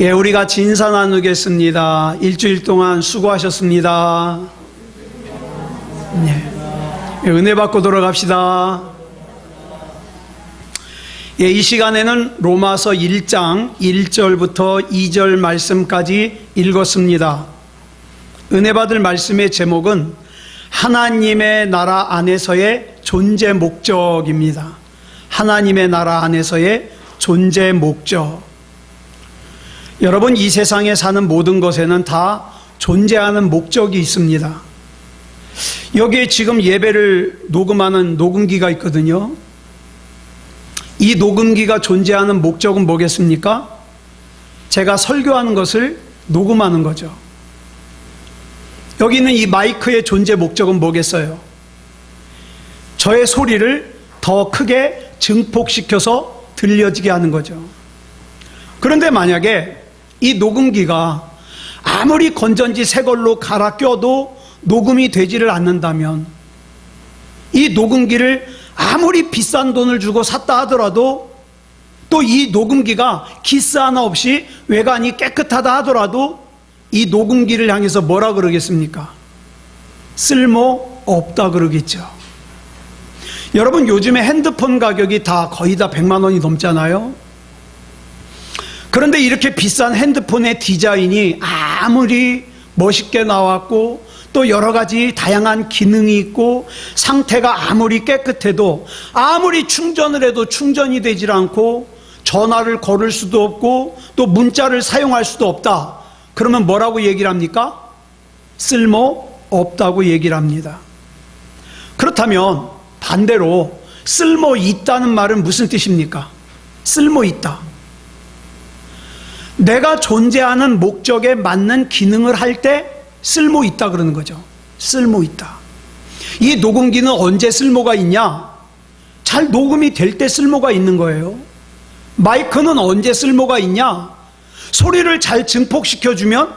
예, 우리가 진사 나누겠습니다. 일주일 동안 수고하셨습니다. 예, 은혜 받고 돌아갑시다. 예, 이 시간에는 로마서 1장 1절부터 2절 말씀까지 읽었습니다. 은혜 받을 말씀의 제목은 하나님의 나라 안에서의 존재 목적입니다. 하나님의 나라 안에서의 존재 목적. 여러분, 이 세상에 사는 모든 것에는 다 존재하는 목적이 있습니다. 여기에 지금 예배를 녹음하는 녹음기가 있거든요. 이 녹음기가 존재하는 목적은 뭐겠습니까? 제가 설교하는 것을 녹음하는 거죠. 여기 있는 이 마이크의 존재 목적은 뭐겠어요? 저의 소리를 더 크게 증폭시켜서 들려지게 하는 거죠. 그런데 만약에 이 녹음기가 아무리 건전지 새 걸로 갈아 껴도 녹음이 되지를 않는다면, 이 녹음기를 아무리 비싼 돈을 주고 샀다 하더라도, 또 이 녹음기가 기스 하나 없이 외관이 깨끗하다 하더라도 이 녹음기를 향해서 뭐라 그러겠습니까? 쓸모 없다 그러겠죠. 여러분, 요즘에 핸드폰 가격이 다 거의 다 100만 원이 넘잖아요. 그런데 이렇게 비싼 핸드폰의 디자인이 아무리 멋있게 나왔고 또 여러 가지 다양한 기능이 있고 상태가 아무리 깨끗해도 아무리 충전을 해도 충전이 되질 않고 전화를 걸을 수도 없고 또 문자를 사용할 수도 없다. 그러면 뭐라고 얘기를 합니까? 쓸모 없다고 얘기를 합니다. 그렇다면 반대로 쓸모 있다는 말은 무슨 뜻입니까? 쓸모 있다. 내가 존재하는 목적에 맞는 기능을 할 때 쓸모 있다 그러는 거죠. 쓸모 있다. 이 녹음기는 언제 쓸모가 있냐? 잘 녹음이 될 때 쓸모가 있는 거예요. 마이크는 언제 쓸모가 있냐? 소리를 잘 증폭시켜주면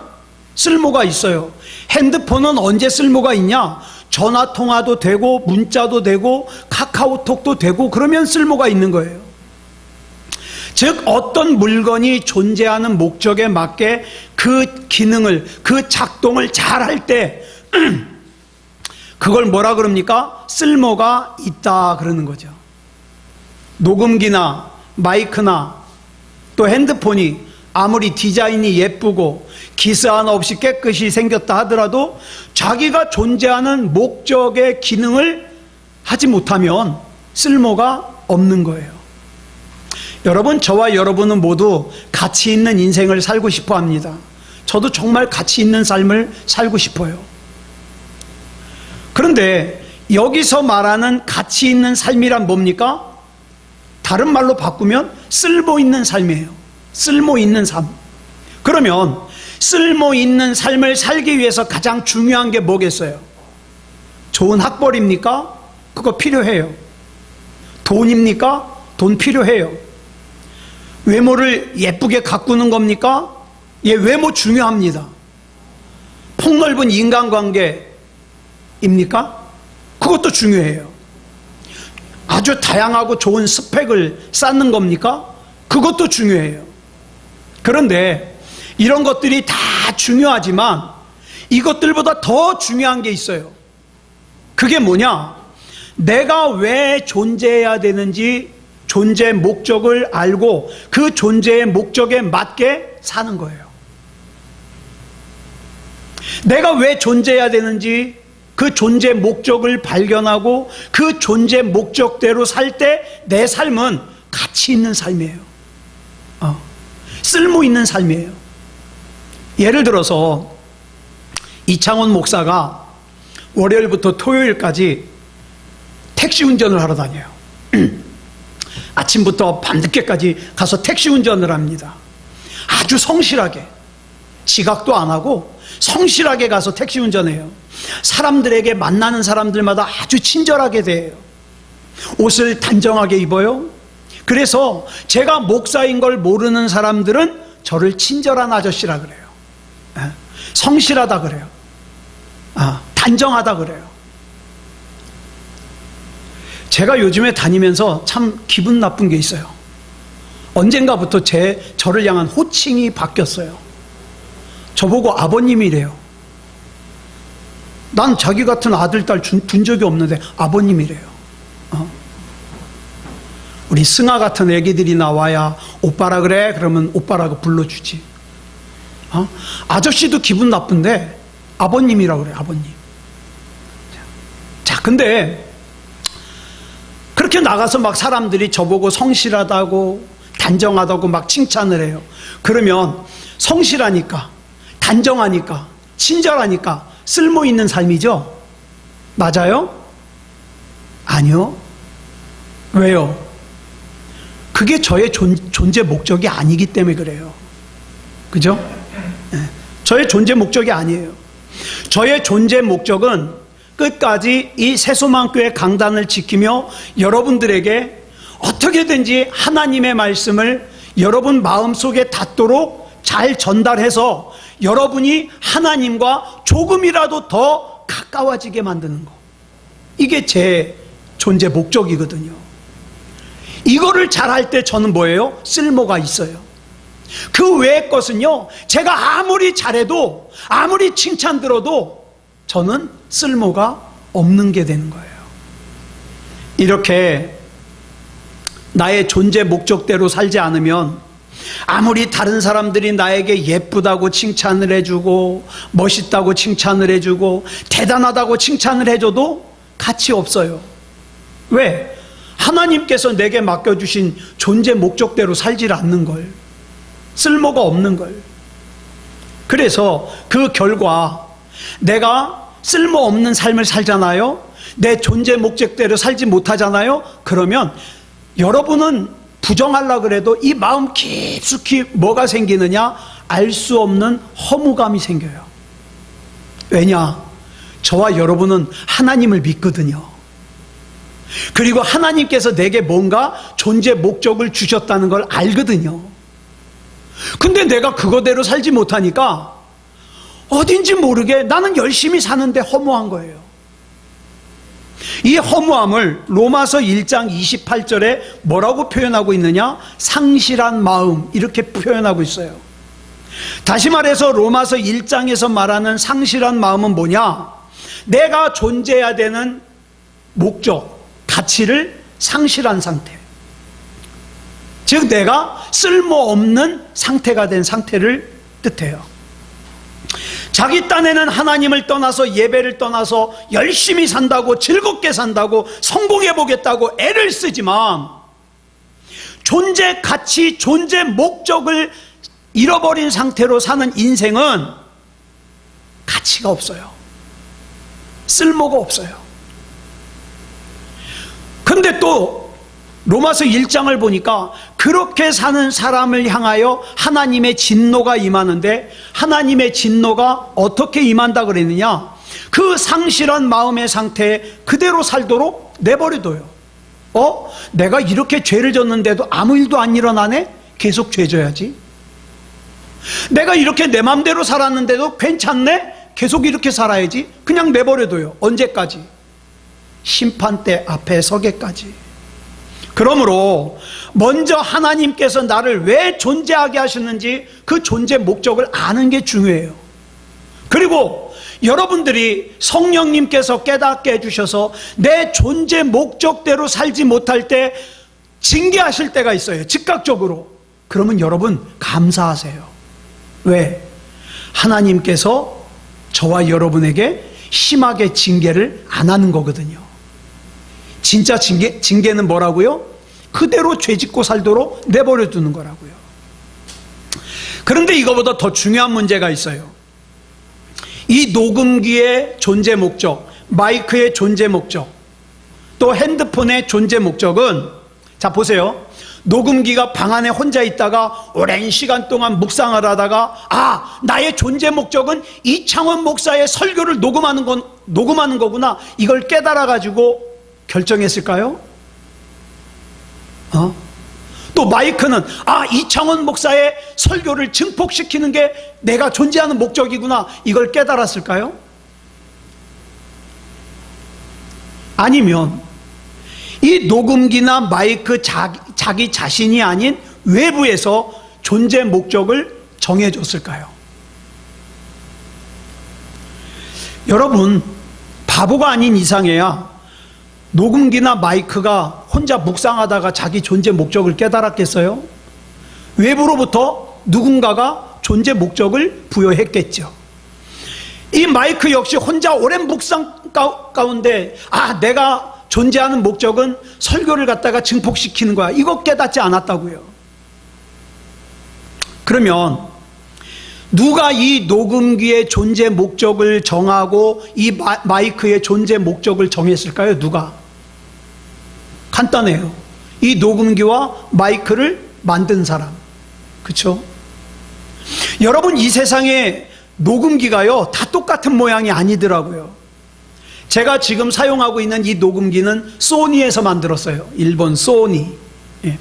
쓸모가 있어요. 핸드폰은 언제 쓸모가 있냐? 전화통화도 되고 문자도 되고 카카오톡도 되고 그러면 쓸모가 있는 거예요. 즉, 어떤 물건이 존재하는 목적에 맞게 그 기능을, 그 작동을 잘 할 때 그걸 뭐라 그럽니까? 쓸모가 있다 그러는 거죠. 녹음기나 마이크나 또 핸드폰이 아무리 디자인이 예쁘고 기스 하나 없이 깨끗이 생겼다 하더라도 자기가 존재하는 목적의 기능을 하지 못하면 쓸모가 없는 거예요. 여러분, 저와 여러분은 모두 가치 있는 인생을 살고 싶어 합니다. 저도 정말 가치 있는 삶을 살고 싶어요. 그런데 여기서 말하는 가치 있는 삶이란 뭡니까? 다른 말로 바꾸면 쓸모 있는 삶이에요. 쓸모 있는 삶. 그러면 쓸모 있는 삶을 살기 위해서 가장 중요한 게 뭐겠어요? 좋은 학벌입니까? 그거 필요해요. 돈입니까? 돈 필요해요. 외모를 예쁘게 가꾸는 겁니까? 예, 외모 중요합니다. 폭넓은 인간관계입니까? 그것도 중요해요. 아주 다양하고 좋은 스펙을 쌓는 겁니까? 그것도 중요해요. 그런데 이런 것들이 다 중요하지만 이것들보다 더 중요한 게 있어요. 그게 뭐냐? 내가 왜 존재해야 되는지 존재 목적을 알고 그 존재의 목적에 맞게 사는 거예요. 내가 왜 존재해야 되는지 그 존재 목적을 발견하고 그 존재 목적대로 살 때 내 삶은 가치 있는 삶이에요. 쓸모 있는 삶이에요. 예를 들어서 이창원 목사가 월요일부터 토요일까지 택시 운전을 하러 다녀요. 아침부터 밤늦게까지 가서 택시 운전을 합니다. 아주 성실하게, 지각도 안 하고 성실하게 가서 택시 운전해요. 사람들에게 만나는 사람들마다 아주 친절하게 대해요. 옷을 단정하게 입어요. 그래서 제가 목사인 걸 모르는 사람들은 저를 친절한 아저씨라 그래요. 성실하다 그래요. 단정하다 그래요. 제가 요즘에 다니면서 참 기분 나쁜 게 있어요. 언젠가부터 저를 향한 호칭이 바뀌었어요. 저보고 아버님이래요. 난 자기 같은 아들, 딸 둔 적이 없는데 아버님이래요. 우리 승아 같은 애기들이 나와야 오빠라 그래? 그러면 오빠라고 불러주지. 아저씨도 기분 나쁜데 아버님이라고 그래, 아버님. 자, 근데 그렇게 나가서 막 사람들이 저보고 성실하다고 단정하다고 막 칭찬을 해요. 그러면 성실하니까, 단정하니까, 친절하니까 쓸모 있는 삶이죠? 맞아요? 아니요. 왜요? 그게 저의 존재 목적이 아니기 때문에 그래요. 그죠? 네. 저의 존재 목적이 아니에요. 저의 존재 목적은 끝까지 이 새소망교회 강단을 지키며 여러분들에게 어떻게든지 하나님의 말씀을 여러분 마음속에 닿도록 잘 전달해서 여러분이 하나님과 조금이라도 더 가까워지게 만드는 거. 이게 제 존재 목적이거든요. 이거를 잘할 때 저는 뭐예요? 쓸모가 있어요. 그 외의 것은요, 제가 아무리 잘해도, 아무리 칭찬 들어도 저는 쓸모가 없는 게 되는 거예요. 이렇게 나의 존재 목적대로 살지 않으면 아무리 다른 사람들이 나에게 예쁘다고 칭찬을 해주고 멋있다고 칭찬을 해주고 대단하다고 칭찬을 해줘도 가치 없어요. 왜? 하나님께서 내게 맡겨주신 존재 목적대로 살질 않는 걸, 쓸모가 없는 걸. 그래서 그 결과 내가 쓸모없는 삶을 살잖아요. 내 존재 목적대로 살지 못하잖아요. 그러면 여러분은 부정하려고 그래도 이 마음 깊숙이 뭐가 생기느냐? 알 수 없는 허무감이 생겨요. 왜냐? 저와 여러분은 하나님을 믿거든요. 그리고 하나님께서 내게 뭔가 존재 목적을 주셨다는 걸 알거든요. 근데 내가 그거대로 살지 못하니까 어딘지 모르게 나는 열심히 사는데 허무한 거예요. 이 허무함을 로마서 1장 28절에 뭐라고 표현하고 있느냐? 상실한 마음, 이렇게 표현하고 있어요. 다시 말해서 로마서 1장에서 말하는 상실한 마음은 뭐냐? 내가 존재해야 되는 목적, 가치를 상실한 상태. 즉 내가 쓸모없는 상태가 된 상태를 뜻해요. 자기 딴에는 하나님을 떠나서 예배를 떠나서 열심히 산다고, 즐겁게 산다고, 성공해 보겠다고 애를 쓰지만 존재 가치, 존재 목적을 잃어버린 상태로 사는 인생은 가치가 없어요. 쓸모가 없어요. 근데 또 로마서 1장을 보니까 그렇게 사는 사람을 향하여 하나님의 진노가 임하는데, 하나님의 진노가 어떻게 임한다 그랬느냐? 그 상실한 마음의 상태에 그대로 살도록 내버려둬요. 내가 이렇게 죄를 졌는데도 아무 일도 안 일어나네? 계속 죄 져야지. 내가 이렇게 내 맘대로 살았는데도 괜찮네? 계속 이렇게 살아야지. 그냥 내버려둬요. 언제까지? 심판대 앞에 서게까지. 그러므로 먼저 하나님께서 나를 왜 존재하게 하셨는지 그 존재 목적을 아는 게 중요해요. 그리고 여러분들이 성령님께서 깨닫게 해주셔서 내 존재 목적대로 살지 못할 때 징계하실 때가 있어요. 즉각적으로. 그러면 여러분 감사하세요. 왜? 하나님께서 저와 여러분에게 심하게 징계를 안 하는 거거든요. 진짜 징계는 뭐라고요? 그대로 죄짓고 살도록 내버려 두는 거라고요. 그런데 이거보다 더 중요한 문제가 있어요. 이 녹음기의 존재 목적, 마이크의 존재 목적, 또 핸드폰의 존재 목적은, 자 보세요. 녹음기가 방 안에 혼자 있다가 오랜 시간 동안 묵상을 하다가 나의 존재 목적은 이창원 목사의 설교를 녹음하는 거구나, 이걸 깨달아가지고 결정했을까요? 또 마이크는 이창원 목사의 설교를 증폭시키는 게 내가 존재하는 목적이구나, 이걸 깨달았을까요? 아니면 이 녹음기나 마이크 자기 자신이 아닌 외부에서 존재 목적을 정해줬을까요? 여러분, 바보가 아닌 이상해야 녹음기나 마이크가 혼자 묵상하다가 자기 존재 목적을 깨달았겠어요? 외부로부터 누군가가 존재 목적을 부여했겠죠. 이 마이크 역시 혼자 오랜 묵상 가운데 내가 존재하는 목적은 설교를 갖다가 증폭시키는 거야, 이거 깨닫지 않았다고요. 그러면 누가 이 녹음기의 존재 목적을 정하고 이 마이크의 존재 목적을 정했을까요? 누가? 간단해요. 이 녹음기와 마이크를 만든 사람. 그렇죠? 여러분, 이 세상에 녹음기가요 다 똑같은 모양이 아니더라고요. 제가 지금 사용하고 있는 이 녹음기는 소니에서 만들었어요. 일본 소니. 예.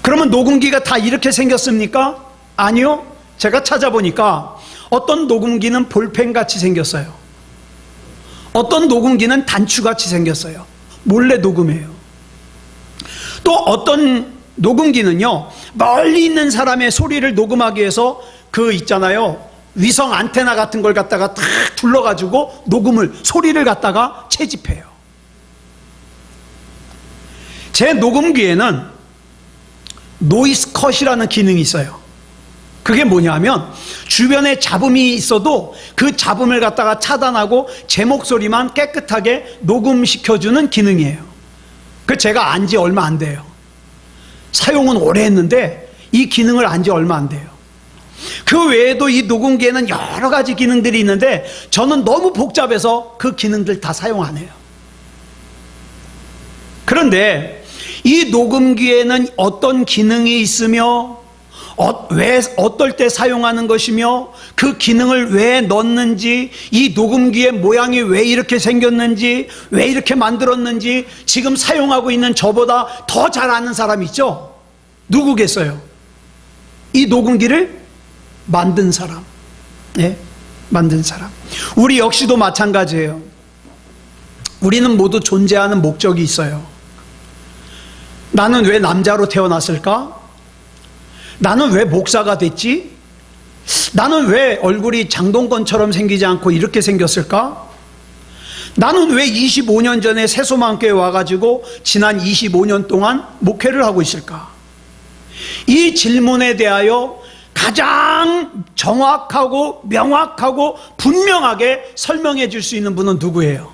그러면 녹음기가 다 이렇게 생겼습니까? 아니요. 제가 찾아보니까 어떤 녹음기는 볼펜같이 생겼어요. 어떤 녹음기는 단추같이 생겼어요. 몰래 녹음해요. 또 어떤 녹음기는요, 멀리 있는 사람의 소리를 녹음하기 위해서 그 있잖아요, 위성 안테나 같은 걸 갖다가 탁 둘러가지고 소리를 갖다가 채집해요. 제 녹음기에는 노이즈 컷이라는 기능이 있어요. 그게 뭐냐면 주변에 잡음이 있어도 그 잡음을 갖다가 차단하고 제 목소리만 깨끗하게 녹음시켜주는 기능이에요. 그 제가 안 지 얼마 안 돼요. 사용은 오래 했는데 이 기능을 안 지 얼마 안 돼요. 그 외에도 이 녹음기에는 여러 가지 기능들이 있는데 저는 너무 복잡해서 그 기능들 다 사용 안 해요. 그런데 이 녹음기에는 어떤 기능이 있으며 왜 어떨 때 사용하는 것이며 그 기능을 왜 넣는지, 이 녹음기의 모양이 왜 이렇게 생겼는지, 왜 이렇게 만들었는지 지금 사용하고 있는 저보다 더 잘 아는 사람 있죠? 누구겠어요? 이 녹음기를 만든 사람. 예? 만든 사람. 우리 역시도 마찬가지예요. 우리는 모두 존재하는 목적이 있어요. 나는 왜 남자로 태어났을까? 나는 왜 목사가 됐지? 나는 왜 얼굴이 장동건처럼 생기지 않고 이렇게 생겼을까? 나는 왜 25년 전에 새소망교회 와가지고 지난 25년 동안 목회를 하고 있을까? 이 질문에 대하여 가장 정확하고 명확하고 분명하게 설명해 줄 수 있는 분은 누구예요?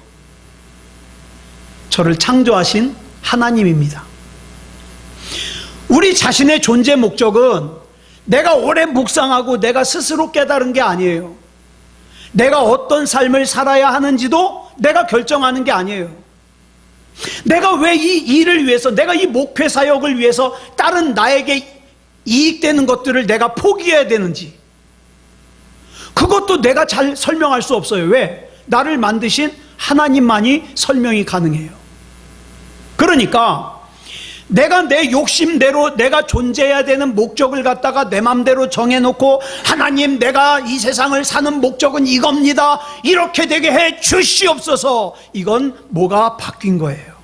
저를 창조하신 하나님입니다. 우리 자신의 존재 목적은 내가 오래 묵상하고 내가 스스로 깨달은 게 아니에요. 내가 어떤 삶을 살아야 하는지도 내가 결정하는 게 아니에요. 내가 왜 이 일을 위해서, 내가 이 목회 사역을 위해서 다른 나에게 이익되는 것들을 내가 포기해야 되는지, 그것도 내가 잘 설명할 수 없어요. 왜? 나를 만드신 하나님만이 설명이 가능해요. 그러니까 내가 내 욕심대로 내가 존재해야 되는 목적을 갖다가 내 맘대로 정해놓고, 하나님, 내가 이 세상을 사는 목적은 이겁니다, 이렇게 되게 해 주시옵소서, 이건 뭐가 바뀐 거예요.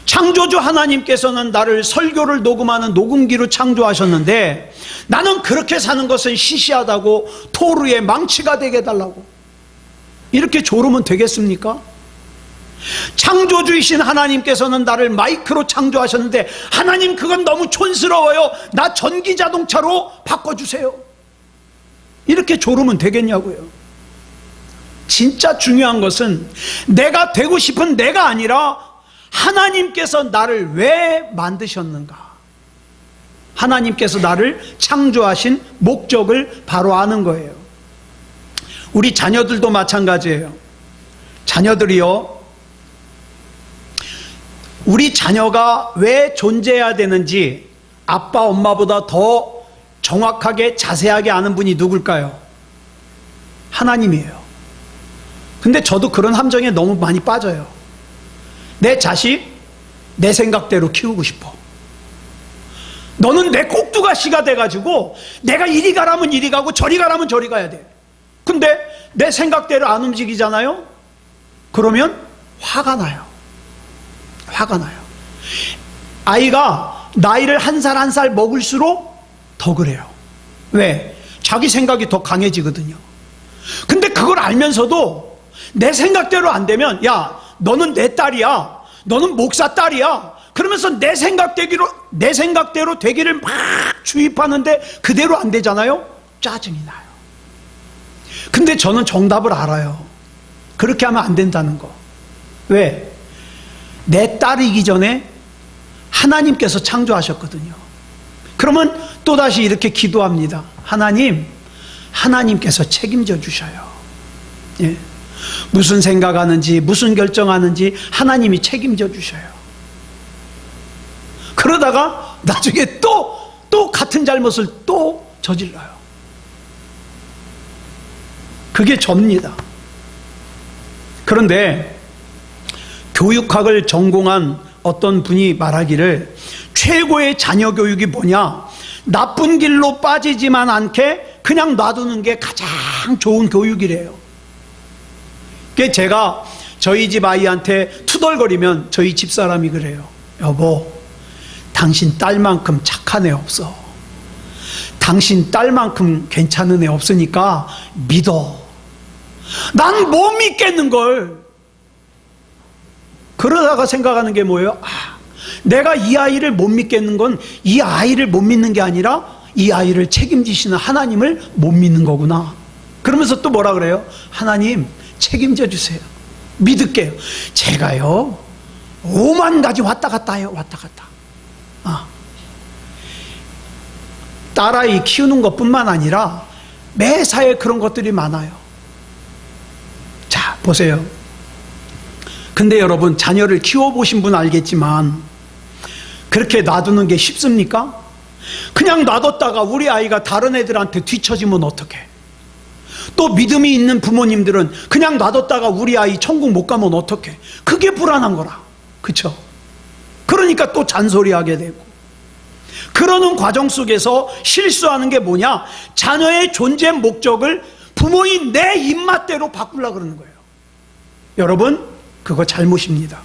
창조주 하나님께서는 나를 설교를 녹음하는 녹음기로 창조하셨는데 나는 그렇게 사는 것은 시시하다고, 토르의 망치가 되게 해달라고 이렇게 조르면 되겠습니까? 창조주이신 하나님께서는 나를 마이크로 창조하셨는데, 하나님, 그건 너무 촌스러워요, 나 전기자동차로 바꿔주세요, 이렇게 조르면 되겠냐고요. 진짜 중요한 것은 내가 되고 싶은 내가 아니라 하나님께서 나를 왜 만드셨는가, 하나님께서 나를 창조하신 목적을 바로 아는 거예요. 우리 자녀들도 마찬가지예요. 자녀들이요, 우리 자녀가 왜 존재해야 되는지 아빠 엄마보다 더 정확하게 자세하게 아는 분이 누굴까요? 하나님이에요. 근데 저도 그런 함정에 너무 많이 빠져요. 내 자식 내 생각대로 키우고 싶어. 너는 내 꼭두가시가 돼가지고 내가 이리 가라면 이리 가고 저리 가라면 저리 가야 돼. 근데 내 생각대로 안 움직이잖아요? 그러면 화가 나요. 화가 나요. 아이가 나이를 한 살 한 살 먹을수록 더 그래요. 왜? 자기 생각이 더 강해지거든요. 근데 그걸 알면서도 내 생각대로 안 되면, 야, 너는 내 딸이야, 너는 목사 딸이야, 그러면서 내 생각대로 되기를 막 주입하는데 그대로 안 되잖아요. 짜증이 나요. 근데 저는 정답을 알아요. 그렇게 하면 안 된다는 거. 왜? 내 딸이기 전에 하나님께서 창조하셨거든요. 그러면 또다시 이렇게 기도합니다. 하나님, 하나님께서 책임져 주셔요. 예. 무슨 생각하는지, 무슨 결정하는지 하나님이 책임져 주셔요. 그러다가 나중에 또 같은 잘못을 또 저질러요. 그게 접니다. 그런데 교육학을 전공한 어떤 분이 말하기를, 최고의 자녀 교육이 뭐냐? 나쁜 길로 빠지지만 않게 그냥 놔두는 게 가장 좋은 교육이래요. 그게 제가 저희 집 아이한테 투덜거리면 저희 집사람이 그래요. 여보, 당신 딸만큼 착한 애 없어. 당신 딸만큼 괜찮은 애 없으니까 믿어. 난 못 믿겠는걸. 그러다가 생각하는 게 뭐예요? 내가 이 아이를 못 믿겠는 건 이 아이를 못 믿는 게 아니라 이 아이를 책임지시는 하나님을 못 믿는 거구나. 그러면서 또 뭐라 그래요? 하나님, 책임져 주세요. 믿을게요. 제가요 5만 가지 왔다 갔다 해요. 왔다 갔다. 딸아이 키우는 것뿐만 아니라 매사에 그런 것들이 많아요. 자, 보세요. 근데 여러분, 자녀를 키워보신 분 알겠지만 그렇게 놔두는 게 쉽습니까? 그냥 놔뒀다가 우리 아이가 다른 애들한테 뒤처지면 어떡해? 또 믿음이 있는 부모님들은 그냥 놔뒀다가 우리 아이 천국 못 가면 어떡해? 그게 불안한 거라. 그쵸? 그러니까 또 잔소리하게 되고. 그러는 과정 속에서 실수하는 게 뭐냐? 자녀의 존재 목적을 부모인 내 입맛대로 바꾸려고 그러는 거예요. 여러분, 그거 잘못입니다.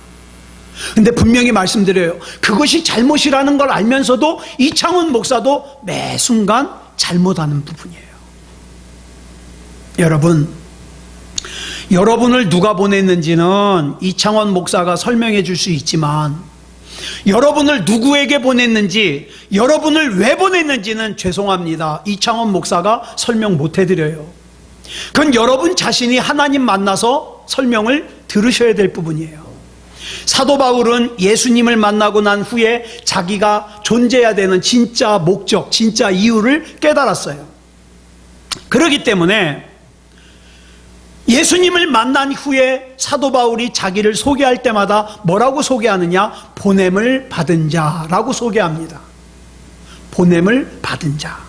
근데 분명히 말씀드려요. 그것이 잘못이라는 걸 알면서도 이창원 목사도 매 순간 잘못하는 부분이에요. 여러분을 누가 보냈는지는 이창원 목사가 설명해 줄 수 있지만, 여러분을 누구에게 보냈는지, 여러분을 왜 보냈는지는 죄송합니다, 이창원 목사가 설명 못 해드려요. 그건 여러분 자신이 하나님 만나서 설명을 들으셔야 될 부분이에요. 사도 바울은 예수님을 만나고 난 후에 자기가 존재해야 되는 진짜 목적, 진짜 이유를 깨달았어요. 그렇기 때문에 예수님을 만난 후에 사도 바울이 자기를 소개할 때마다 뭐라고 소개하느냐? 보냄을 받은 자라고 소개합니다. 보냄을 받은 자.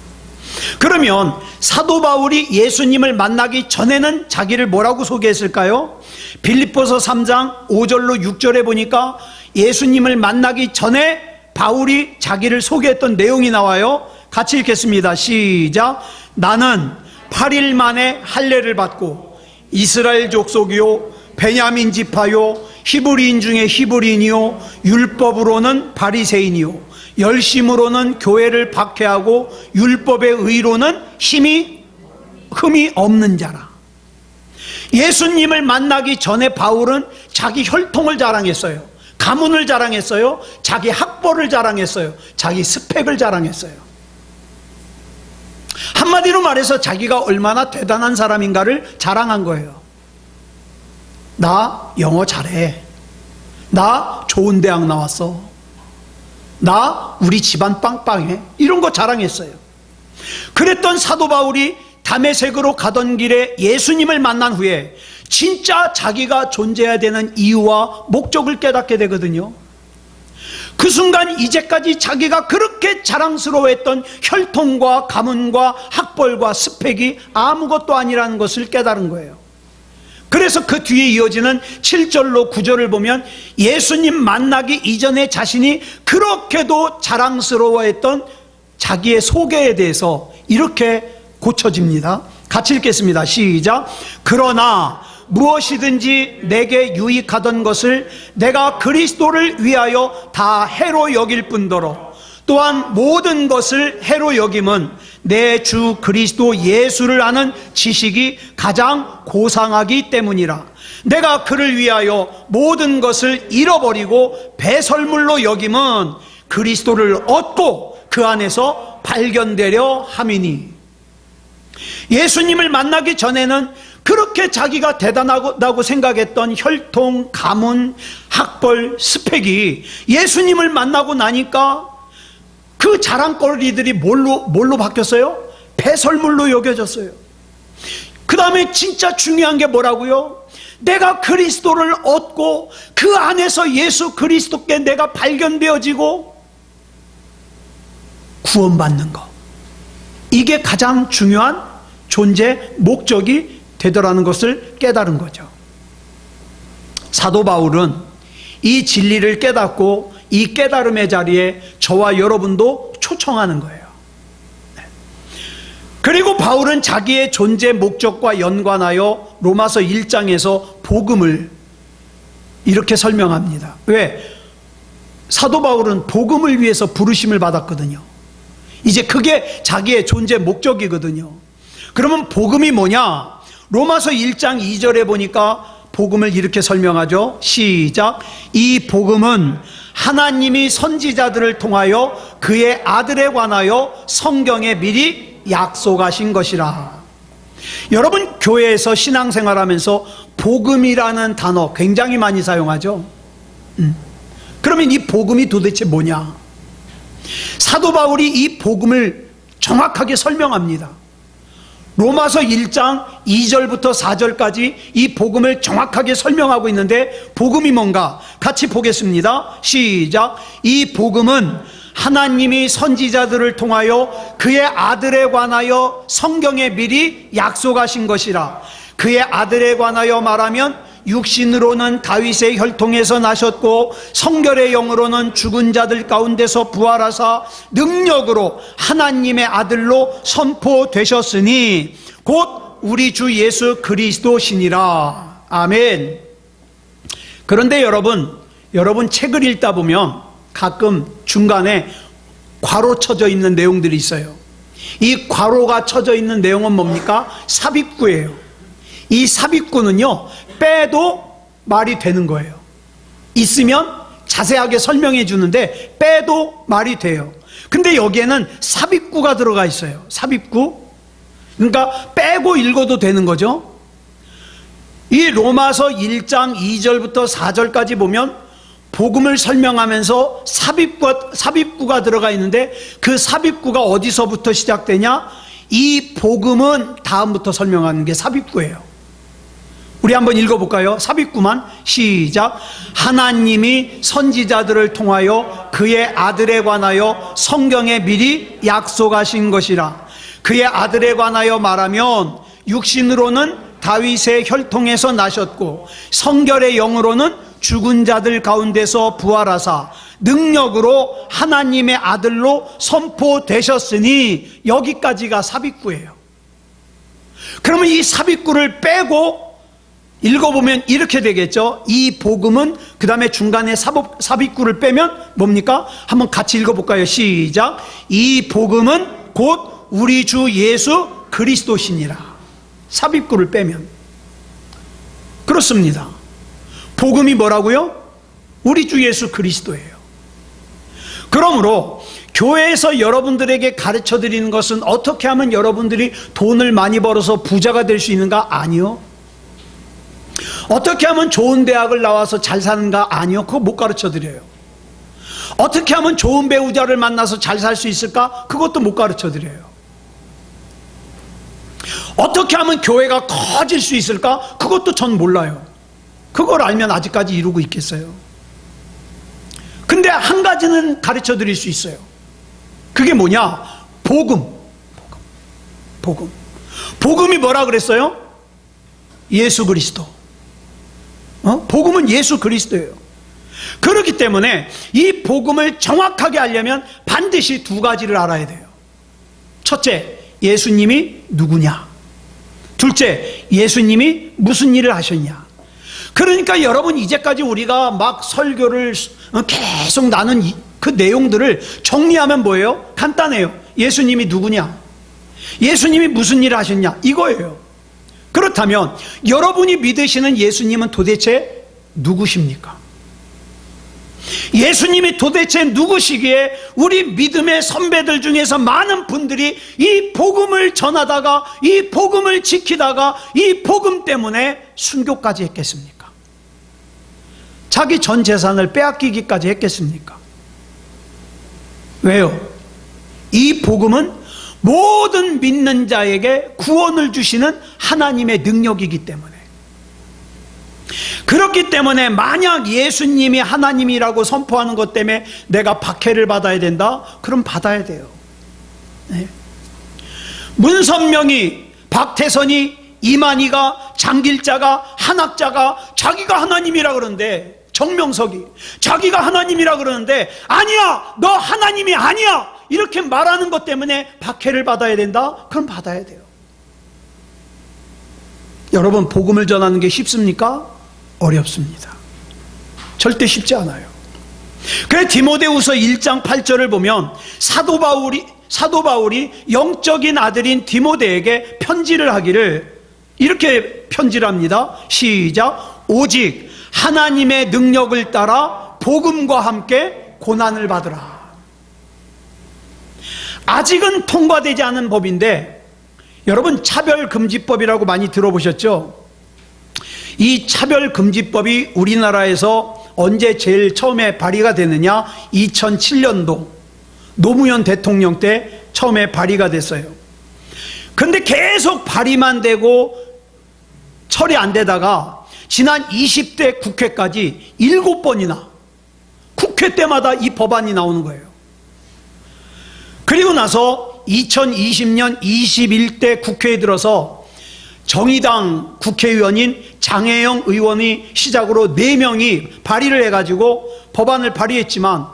그러면 사도 바울이 예수님을 만나기 전에는 자기를 뭐라고 소개했을까요? 빌립보서 3장 5절로 6절에 보니까 예수님을 만나기 전에 바울이 자기를 소개했던 내용이 나와요. 같이 읽겠습니다. 시작. 나는 8일 만에 할례를 받고 이스라엘 족속이요 베냐민 지파요 히브리인 중에 히브리인이요 율법으로는 바리새인이요 열심으로는 교회를 박해하고 율법의 의로는 흠이 없는 자라. 예수님을 만나기 전에 바울은 자기 혈통을 자랑했어요. 가문을 자랑했어요. 자기 학벌을 자랑했어요. 자기 스펙을 자랑했어요. 한마디로 말해서 자기가 얼마나 대단한 사람인가를 자랑한 거예요. 나 영어 잘해. 나 좋은 대학 나왔어. 나 우리 집안 빵빵해. 이런 거 자랑했어요. 그랬던 사도 바울이 다메섹으로 가던 길에 예수님을 만난 후에 진짜 자기가 존재해야 되는 이유와 목적을 깨닫게 되거든요. 그 순간 이제까지 자기가 그렇게 자랑스러워했던 혈통과 가문과 학벌과 스펙이 아무것도 아니라는 것을 깨달은 거예요. 그래서 그 뒤에 이어지는 7절로 9절을 보면 예수님 만나기 이전에 자신이 그렇게도 자랑스러워했던 자기의 소개에 대해서 이렇게 고쳐집니다. 같이 읽겠습니다. 시작. 그러나 무엇이든지 내게 유익하던 것을 내가 그리스도를 위하여 다 해로 여길 뿐더러 또한 모든 것을 해로 여김은 내 주 그리스도 예수를 아는 지식이 가장 고상하기 때문이라. 내가 그를 위하여 모든 것을 잃어버리고 배설물로 여김은 그리스도를 얻고 그 안에서 발견되려 함이니. 예수님을 만나기 전에는 그렇게 자기가 대단하다고 생각했던 혈통, 가문, 학벌, 스펙이 예수님을 만나고 나니까 그 자랑거리들이 뭘로 바뀌었어요? 배설물로 여겨졌어요. 그 다음에 진짜 중요한 게 뭐라고요? 내가 그리스도를 얻고 그 안에서 예수 그리스도께 내가 발견되어지고 구원받는 것, 이게 가장 중요한 존재 목적이 되더라는 것을 깨달은 거죠. 사도 바울은 이 진리를 깨닫고 이 깨달음의 자리에 저와 여러분도 초청하는 거예요. 그리고 바울은 자기의 존재 목적과 연관하여 로마서 1장에서 복음을 이렇게 설명합니다. 왜? 사도 바울은 복음을 위해서 부르심을 받았거든요. 이제 그게 자기의 존재 목적이거든요. 그러면 복음이 뭐냐? 로마서 1장 2절에 보니까 복음을 이렇게 설명하죠. 시작. 이 복음은 하나님이 선지자들을 통하여 그의 아들에 관하여 성경에 미리 약속하신 것이라. 여러분, 교회에서 신앙생활하면서 복음이라는 단어 굉장히 많이 사용하죠. 그러면 이 복음이 도대체 뭐냐? 사도 바울이 이 복음을 정확하게 설명합니다. 로마서 1장 2절부터 4절까지 이 복음을 정확하게 설명하고 있는데, 복음이 뭔가 같이 보겠습니다. 시작. 이 복음은 하나님이 선지자들을 통하여 그의 아들에 관하여 성경에 미리 약속하신 것이라. 그의 아들에 관하여 말하면 육신으로는 다윗의 혈통에서 나셨고 성결의 영으로는 죽은 자들 가운데서 부활하사 능력으로 하나님의 아들로 선포되셨으니 곧 우리 주 예수 그리스도시니라. 아멘. 그런데 여러분 책을 읽다 보면 가끔 중간에 괄호 쳐져 있는 내용들이 있어요. 이 괄호가 쳐져 있는 내용은 뭡니까? 삽입구예요. 이 삽입구는요, 빼도 말이 되는 거예요. 있으면 자세하게 설명해 주는데 빼도 말이 돼요. 근데 여기에는 삽입구가 들어가 있어요. 삽입구. 그러니까 빼고 읽어도 되는 거죠. 이 로마서 1장 2절부터 4절까지 보면 복음을 설명하면서 삽입구가 들어가 있는데, 그 삽입구가 어디서부터 시작되냐? 이 복음은 다음부터 설명하는 게 삽입구예요. 우리 한번 읽어볼까요? 삽입구만. 시작. 하나님이 선지자들을 통하여 그의 아들에 관하여 성경에 미리 약속하신 것이라. 그의 아들에 관하여 말하면 육신으로는 다윗의 혈통에서 나셨고 성결의 영으로는 죽은 자들 가운데서 부활하사 능력으로 하나님의 아들로 선포되셨으니, 여기까지가 삽입구예요. 그러면 이 삽입구를 빼고 읽어보면 이렇게 되겠죠. 이 복음은, 그 다음에 중간에 삽입구를 빼면 뭡니까? 한번 같이 읽어볼까요? 시작. 이 복음은 곧 우리 주 예수 그리스도시니라. 삽입구를 빼면. 그렇습니다. 복음이 뭐라고요? 우리 주 예수 그리스도예요. 그러므로 교회에서 여러분들에게 가르쳐 드리는 것은 어떻게 하면 여러분들이 돈을 많이 벌어서 부자가 될 수 있는가? 아니요. 어떻게 하면 좋은 대학을 나와서 잘 사는가? 아니요. 그거 못 가르쳐 드려요. 어떻게 하면 좋은 배우자를 만나서 잘 살 수 있을까? 그것도 못 가르쳐 드려요. 어떻게 하면 교회가 커질 수 있을까? 그것도 전 몰라요. 그걸 알면 아직까지 이루고 있겠어요? 근데 한 가지는 가르쳐 드릴 수 있어요. 그게 뭐냐? 복음. 복음이 뭐라 그랬어요? 예수 그리스도. 복음은 예수 그리스도예요. 그렇기 때문에 이 복음을 정확하게 알려면 반드시 두 가지를 알아야 돼요. 첫째, 예수님이 누구냐? 둘째, 예수님이 무슨 일을 하셨냐? 그러니까 여러분, 이제까지 우리가 막 설교를 계속 나눈 그 내용들을 정리하면 뭐예요? 간단해요. 예수님이 누구냐? 예수님이 무슨 일을 하셨냐? 이거예요. 그렇다면 여러분이 믿으시는 예수님은 도대체 누구십니까? 예수님이 도대체 누구시기에 우리 믿음의 선배들 중에서 많은 분들이 이 복음을 전하다가, 이 복음을 지키다가, 이 복음 때문에 순교까지 했겠습니까? 자기 전 재산을 빼앗기기까지 했겠습니까? 왜요? 이 복음은 모든 믿는 자에게 구원을 주시는 하나님의 능력이기 때문에. 그렇기 때문에 만약 예수님이 하나님이라고 선포하는 것 때문에 내가 박해를 받아야 된다? 그럼 받아야 돼요. 네. 문선명이, 박태선이, 이만희가, 장길자가, 한학자가 자기가 하나님이라 그러는데, 정명석이 자기가 하나님이라 그러는데 아니야, 너 하나님이 아니야, 이렇게 말하는 것 때문에 박해를 받아야 된다? 그럼 받아야 돼요. 여러분, 복음을 전하는 게 쉽습니까? 어렵습니다. 절대 쉽지 않아요. 그래서 디모데후서 1장 8절을 보면 사도 바울이 영적인 아들인 디모데에게 편지를 하기를 이렇게 편지를 합니다. 시작. 오직 하나님의 능력을 따라 복음과 함께 고난을 받으라. 아직은 통과되지 않은 법인데, 여러분 차별금지법이라고 많이 들어보셨죠? 이 차별금지법이 우리나라에서 언제 제일 처음에 발의가 되느냐? 2007년도 노무현 대통령 때 처음에 발의가 됐어요. 근데 계속 발의만 되고 처리 안 되다가 지난 20대 국회까지 7번이나 국회 때마다 이 법안이 나오는 거예요. 그리고 나서 2020년 21대 국회에 들어서 정의당 국회의원인 장혜영 의원이 시작으로 4명이 발의를 해가지고 법안을 발의했지만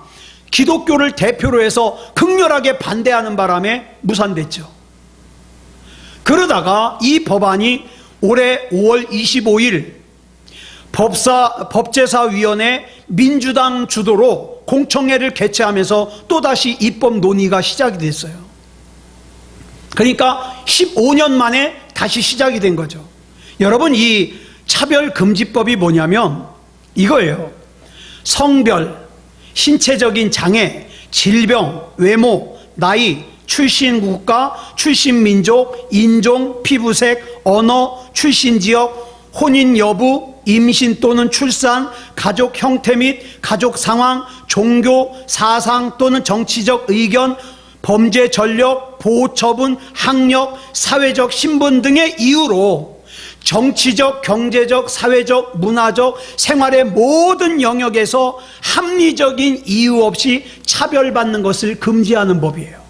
기독교를 대표로 해서 극렬하게 반대하는 바람에 무산됐죠. 그러다가 이 법안이 올해 5월 25일 법제사위원회 민주당 주도로 공청회를 개최하면서 또다시 입법 논의가 시작이 됐어요. 그러니까 15년 만에 다시 시작이 된 거죠. 여러분, 이 차별금지법이 뭐냐면 이거예요. 성별, 신체적인 장애, 질병, 외모, 나이, 출신 국가, 출신 민족, 인종, 피부색, 언어, 출신 지역, 혼인 여부, 임신 또는 출산, 가족 형태 및 가족 상황, 종교, 사상 또는 정치적 의견, 범죄 전력, 보호 처분, 학력, 사회적 신분 등의 이유로 정치적, 경제적, 사회적, 문화적, 생활의 모든 영역에서 합리적인 이유 없이 차별받는 것을 금지하는 법이에요.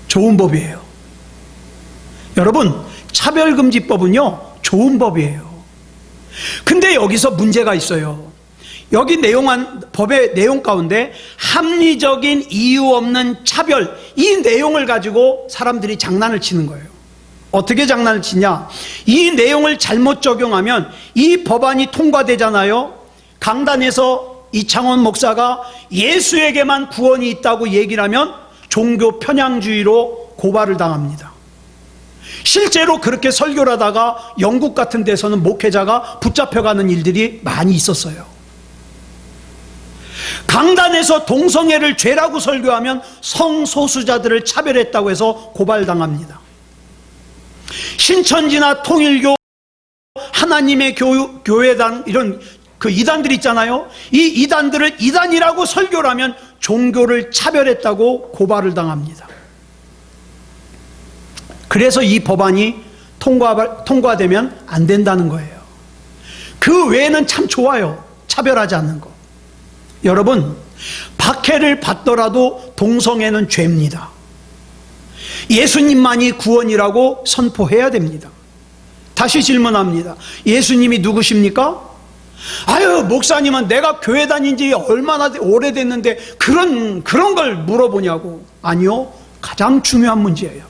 좋은 법이에요. 여러분, 차별금지법은요, 좋은 법이에요. 근데 여기서 문제가 있어요. 여기 법의 내용 가운데 합리적인 이유 없는 차별, 이 내용을 가지고 사람들이 장난을 치는 거예요. 어떻게 장난을 치냐? 이 내용을 잘못 적용하면 이 법안이 통과되잖아요. 강단에서 이창원 목사가 예수에게만 구원이 있다고 얘기를 하면 종교 편향주의로 고발을 당합니다. 실제로 그렇게 설교를 하다가 영국 같은 데서는 목회자가 붙잡혀가는 일들이 많이 있었어요. 강단에서 동성애를 죄라고 설교하면 성소수자들을 차별했다고 해서 고발당합니다. 신천지나 통일교, 하나님의 교회단, 이런 그 이단들 있잖아요. 이 이단들을 이단이라고 설교를 하면 종교를 차별했다고 고발을 당합니다. 그래서 이 법안이 통과되면 안 된다는 거예요. 그 외에는 참 좋아요. 차별하지 않는 거. 여러분, 박해를 받더라도 동성애는 죄입니다. 예수님만이 구원이라고 선포해야 됩니다. 다시 질문합니다. 예수님이 누구십니까? 아유, 목사님은 내가 교회 다닌 지 얼마나 오래됐는데 그런 걸 물어보냐고. 아니요, 가장 중요한 문제예요.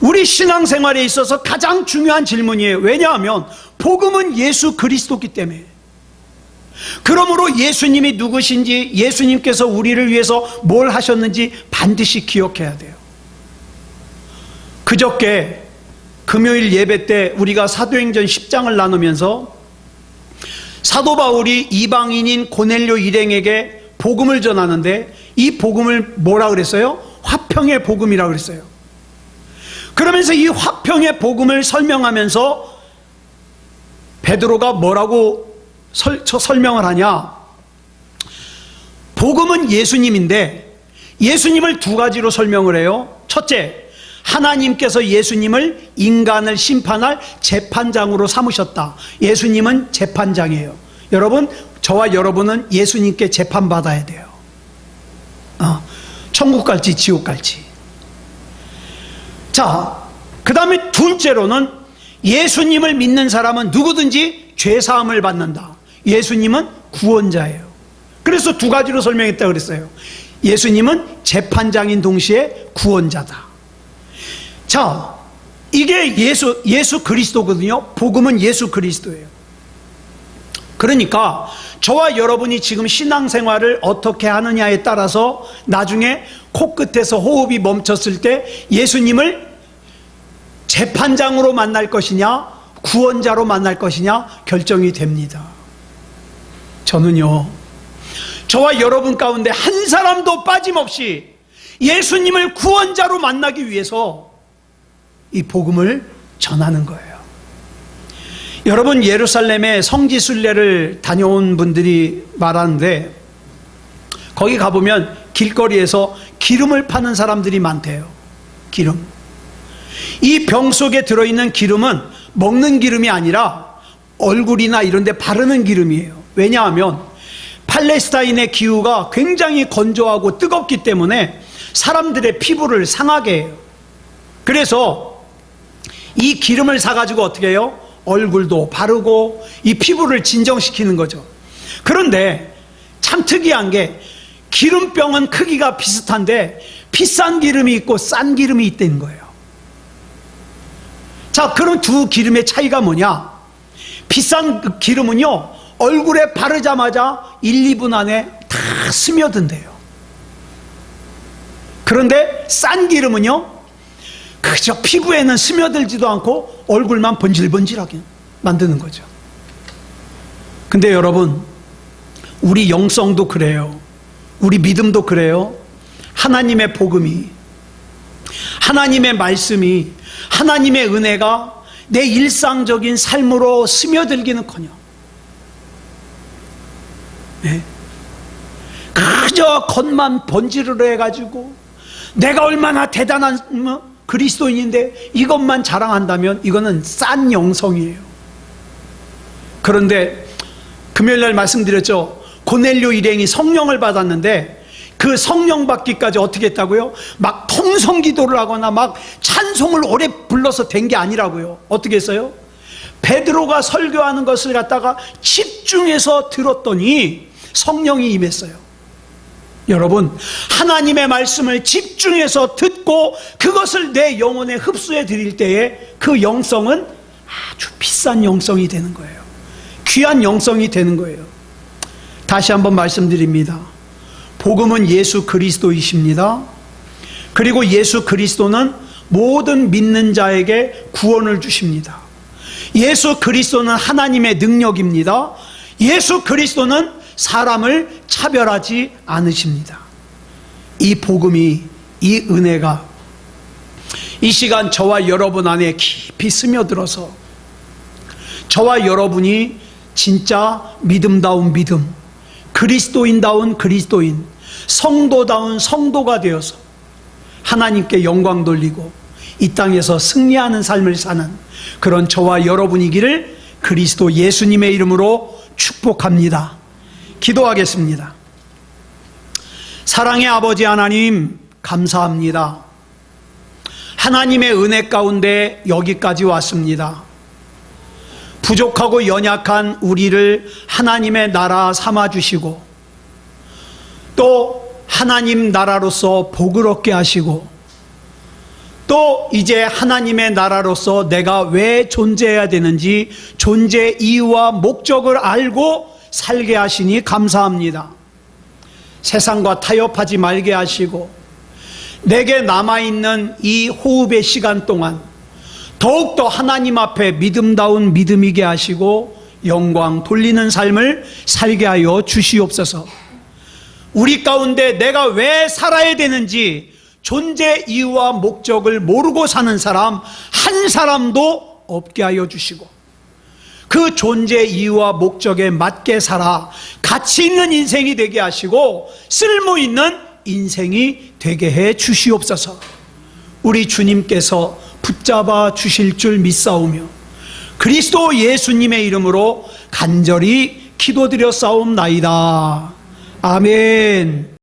우리 신앙생활에 있어서 가장 중요한 질문이에요. 왜냐하면 복음은 예수 그리스도이기 때문에. 그러므로 예수님이 누구신지, 예수님께서 우리를 위해서 뭘 하셨는지 반드시 기억해야 돼요. 그저께 금요일 예배 때 우리가 사도행전 10장을 나누면서 사도 바울이 이방인인 고넬료 일행에게 복음을 전하는데, 이 복음을 뭐라 그랬어요? 화평의 복음이라 그랬어요. 그러면서 이 화평의 복음을 설명하면서 베드로가 뭐라고 설명을 하냐? 복음은 예수님인데 예수님을 두 가지로 설명을 해요. 첫째, 하나님께서 예수님을 인간을 심판할 재판장으로 삼으셨다. 예수님은 재판장이에요. 여러분, 저와 여러분은 예수님께 재판받아야 돼요. 천국 갈지 지옥 갈지. 자, 그 다음에 둘째로는 예수님을 믿는 사람은 누구든지 죄사함을 받는다. 예수님은 구원자예요. 그래서 두 가지로 설명했다고 그랬어요. 예수님은 재판장인 동시에 구원자다. 자, 이게 예수 그리스도거든요. 복음은 예수 그리스도예요. 그러니까 저와 여러분이 지금 신앙생활을 어떻게 하느냐에 따라서 나중에 코끝에서 호흡이 멈췄을 때 예수님을 재판장으로 만날 것이냐, 구원자로 만날 것이냐 결정이 됩니다. 저는요, 저와 여러분 가운데 한 사람도 빠짐없이 예수님을 구원자로 만나기 위해서 이 복음을 전하는 거예요. 여러분, 예루살렘에 성지순례를 다녀온 분들이 말하는데, 거기 가보면 길거리에서 기름을 파는 사람들이 많대요. 기름. 이 병 속에 들어있는 기름은 먹는 기름이 아니라 얼굴이나 이런 데 바르는 기름이에요. 왜냐하면 팔레스타인의 기후가 굉장히 건조하고 뜨겁기 때문에 사람들의 피부를 상하게 해요. 그래서 이 기름을 사가지고 어떻게 해요? 얼굴도 바르고 이 피부를 진정시키는 거죠. 그런데 참 특이한 게, 기름병은 크기가 비슷한데 비싼 기름이 있고 싼 기름이 있다는 거예요. 자, 그럼 두 기름의 차이가 뭐냐? 비싼 기름은요, 얼굴에 바르자마자 1, 2분 안에 다 스며든대요. 그런데 싼 기름은요, 그저 피부에는 스며들지도 않고 얼굴만 번질번질하게 만드는 거죠. 근데 여러분, 우리 영성도 그래요. 우리 믿음도 그래요. 하나님의 복음이, 하나님의 말씀이, 하나님의 은혜가 내 일상적인 삶으로 스며들기는커녕, 네? 그저 겉만 번지르르 해가지고 내가 얼마나 대단한 그리스도인인데 이것만 자랑한다면 이거는 싼 영성이에요. 그런데 금요일날 말씀드렸죠. 고넬료 일행이 성령을 받았는데 그 성령 받기까지 어떻게 했다고요? 막 통성기도를 하거나 막 찬송을 오래 불러서 된 게 아니라고요. 어떻게 했어요? 베드로가 설교하는 것을 갖다가 집중해서 들었더니 성령이 임했어요. 여러분, 하나님의 말씀을 집중해서 듣고 그것을 내 영혼에 흡수해 드릴 때에 그 영성은 아주 비싼 영성이 되는 거예요. 귀한 영성이 되는 거예요. 다시 한번 말씀드립니다. 복음은 예수 그리스도이십니다. 그리고 예수 그리스도는 모든 믿는 자에게 구원을 주십니다. 예수 그리스도는 하나님의 능력입니다. 예수 그리스도는 사람을 차별하지 않으십니다. 이 복음이, 이 은혜가 이 시간 저와 여러분 안에 깊이 스며들어서 저와 여러분이 진짜 믿음다운 믿음, 그리스도인다운 그리스도인, 성도다운 성도가 되어서 하나님께 영광 돌리고 이 땅에서 승리하는 삶을 사는 그런 저와 여러분이기를 그리스도 예수님의 이름으로 축복합니다. 기도하겠습니다. 사랑의 아버지 하나님, 감사합니다. 하나님의 은혜 가운데 여기까지 왔습니다. 부족하고 연약한 우리를 하나님의 나라 삼아주시고 또 하나님 나라로서 복을 얻게 하시고 또 이제 하나님의 나라로서 내가 왜 존재해야 되는지 존재 이유와 목적을 알고 살게 하시니 감사합니다. 세상과 타협하지 말게 하시고 내게 남아있는 이 호흡의 시간 동안 더욱더 하나님 앞에 믿음다운 믿음이게 하시고 영광 돌리는 삶을 살게 하여 주시옵소서. 우리 가운데 내가 왜 살아야 되는지 존재 이유와 목적을 모르고 사는 사람 한 사람도 없게 하여 주시고 그 존재 이유와 목적에 맞게 살아 가치 있는 인생이 되게 하시고 쓸모 있는 인생이 되게 해 주시옵소서. 우리 주님께서 붙잡아 주실 줄 믿사오며 그리스도 예수님의 이름으로 간절히 기도드려 싸움나이다. 아멘.